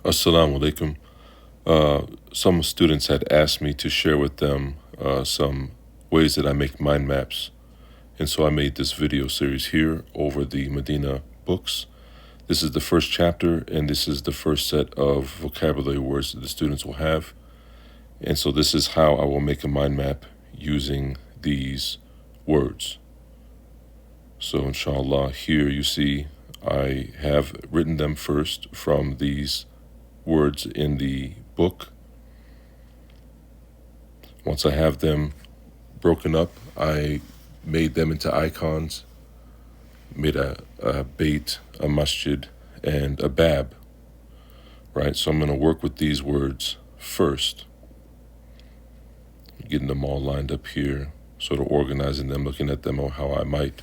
Assalamu alaikum. Some students had asked me to share with them some ways that I make mind maps. And so I made this video series here over the Madinah books. This is the first chapter, and this is the first set of vocabulary words that the students will have. And so this is how I will make a mind map using these words. So inshallah, here you see I have written them first from these words in the book. Once I have them broken up, I made them into icons, made a bait, a masjid, and a bab, right? So I'm going to work with these words first, getting them all lined up here, sort of organizing them, looking at them, or how I might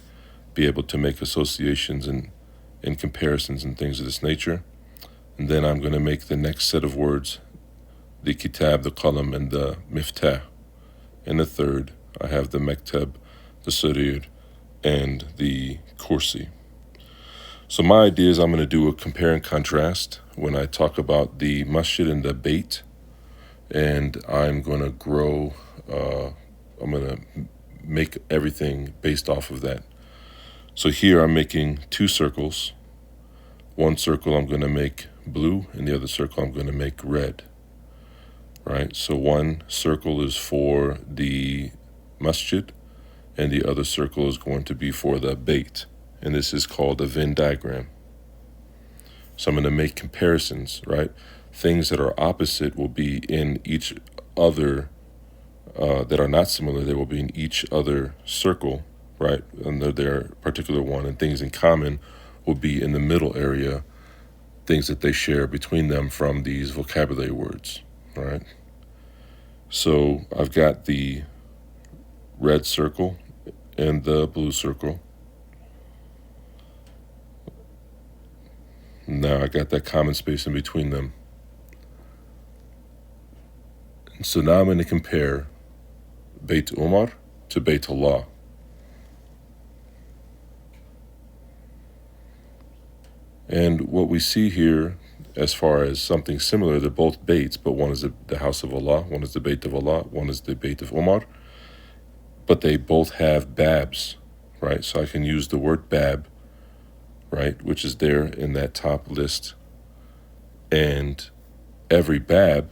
be able to make associations and comparisons and things of this nature. And then I'm going to make the next set of words, the kitab, the qalam, and the miftah. And the third, I have the mektab, the sarir, and the kursi. So my idea is I'm going to do a compare and contrast when I talk about the masjid and the bait. And I'm going to grow, I'm going to make everything based off of that. So here I'm making two circles. One circle I'm going to make blue, and the other circle I'm going to make red. Right? So one circle is for the masjid, and the other circle is going to be for the bait. And this is called a Venn diagram. So I'm going to make comparisons, right? Things that are opposite will be in each other, that are not similar, they will be in each other circle, right? Under their particular one. And things in common will be in the middle area, things that they share between them from these vocabulary words, all right? So I've got the red circle and the blue circle. Now I got that common space in between them. And so now I'm going to compare Beit Umar to Beit Allah. And what we see here, as far as something similar, they're both baits, but one is the house of Allah, one is the Beit of Allah, one is the Beit of Umar. But they both have babs, right? So I can use the word bab, right, which is there in that top list. And every bab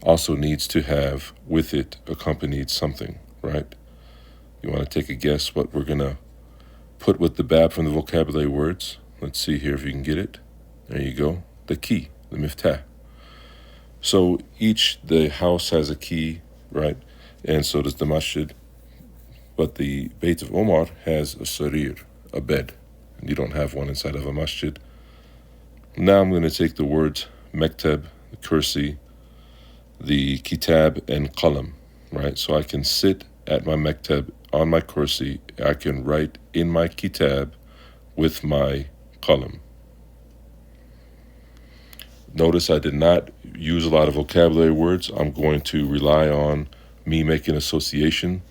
also needs to have with it accompanied something, right? You want to take a guess what we're going to put with the bab from the vocabulary words? Let's see here if you can get it. There you go. The key, the miftah. So the house has a key, right? And so does the masjid. But the Beit of Umar has a sarir, a bed. And you don't have one inside of a masjid. Now I'm going to take the words mektab, the kursi, the kitab, and qalam, right? So I can sit at my mektab on my kursi. I can write in my kitab with my qalam. Notice I did not use a lot of vocabulary words. I'm going to rely on me making association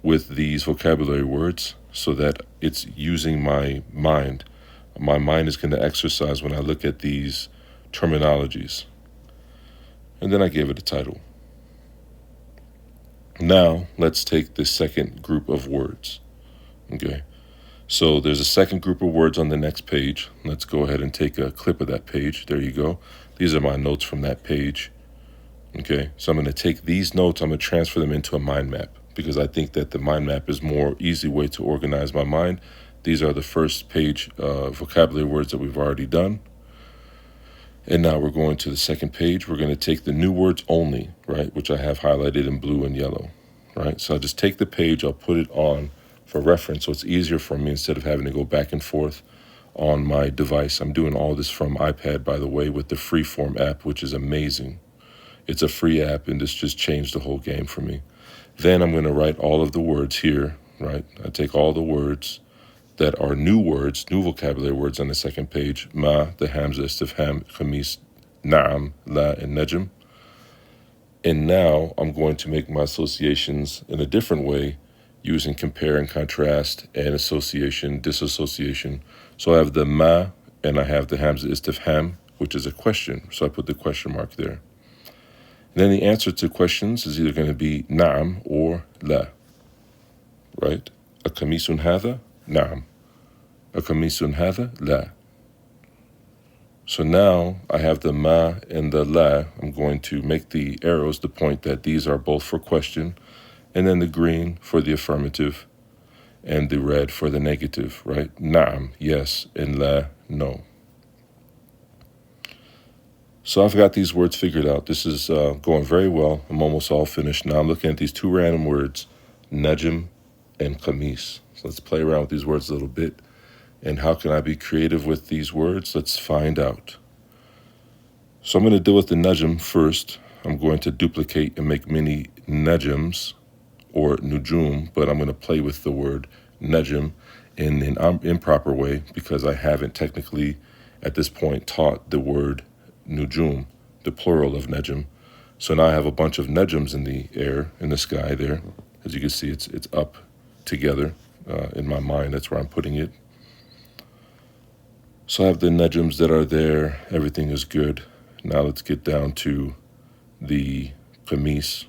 with these vocabulary words so that it's using my mind. My mind is going to exercise when I look at these terminologies. And then I gave it a title. Now, let's take the second group of words. Okay. So there's a second group of words on the next page. Let's go ahead and take a clip of that page. There you go. These are my notes from that page. Okay. So I'm going to take these notes, I'm going to transfer them into a mind map because I think that the mind map is a more easy way to organize my mind. These are the first page vocabulary words that we've already done. And now we're going to the second page. We're going to take the new words only, right, which I have highlighted in blue and yellow, right? So I'll just take the page, I'll put it on for reference so it's easier for me instead of having to go back and forth on my device. I'm doing all this from iPad, by the way, with the Freeform app, which is amazing. It's a free app, and this just changed the whole game for me. Then I'm going to write all of the words here, right? I take all the words that are new words, new vocabulary words on the second page. Ma, the hamza, istifham, khamis, na'am, la, and najm. And now I'm going to make my associations in a different way using compare and contrast and association, disassociation. So I have the ma and I have the hamza istifham which is a question. So I put the question mark there. And then the answer to questions is either going to be na'am or la, right? Akamisun hadha? Na'am. Akamisun hadha? La. So now I have the ma and the la. I'm going to make the arrows to point that these are both for question, and then the green for the affirmative, and the red for the negative, right? Na'am, yes, and la, no. So I've got these words figured out. This is going very well. I'm almost all finished. Now I'm looking at these two random words, najm and qamis. So let's play around with these words a little bit. And how can I be creative with these words? Let's find out. So I'm going to deal with the najm first. I'm going to duplicate and make many najms or nujum, but I'm going to play with the word najm in an improper way because I haven't technically at this point taught the word nujum, the plural of najm. So now I have a bunch of najms in the air, in the sky there. As you can see, it's up together in my mind. That's where I'm putting it. So I have the najms that are there. Everything is good. Now let's get down to the qamis.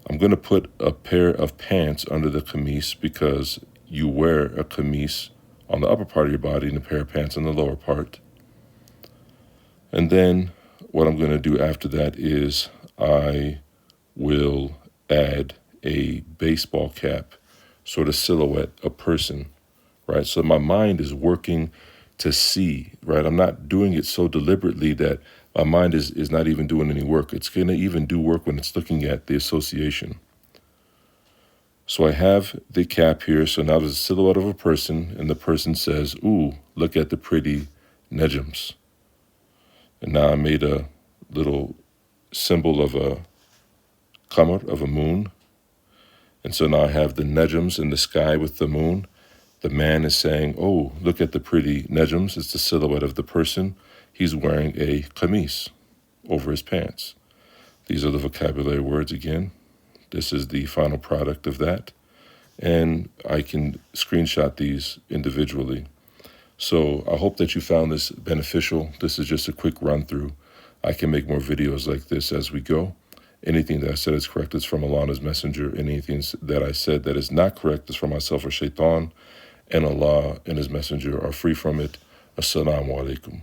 I'm going to put a pair of pants under the qamis because you wear a qamis on the upper part of your body and a pair of pants on the lower part. And then what I'm going to do after that is I will add a baseball cap, sort of silhouette, a person, right? So my mind is working to see, right? I'm not doing it so deliberately that my mind is not even doing any work. It's going to even do work when it's looking at the association. So I have the cap here. So now there's a silhouette of a person, and the person says, ooh, look at the pretty najms. And now I made a little symbol of a qamar, of a moon. And so now I have the najms in the sky with the moon. The man is saying, oh, look at the pretty najms. It's the silhouette of the person. He's wearing a qamis over his pants. These are the vocabulary words again. This is the final product of that. And I can screenshot these individually. So I hope that you found this beneficial. This is just a quick run through. I can make more videos like this as we go. Anything that I said is correct is from Allah and His Messenger. Anything that I said that is not correct is from myself or shaitan. And Allah and His Messenger are free from it. Assalamu alaikum.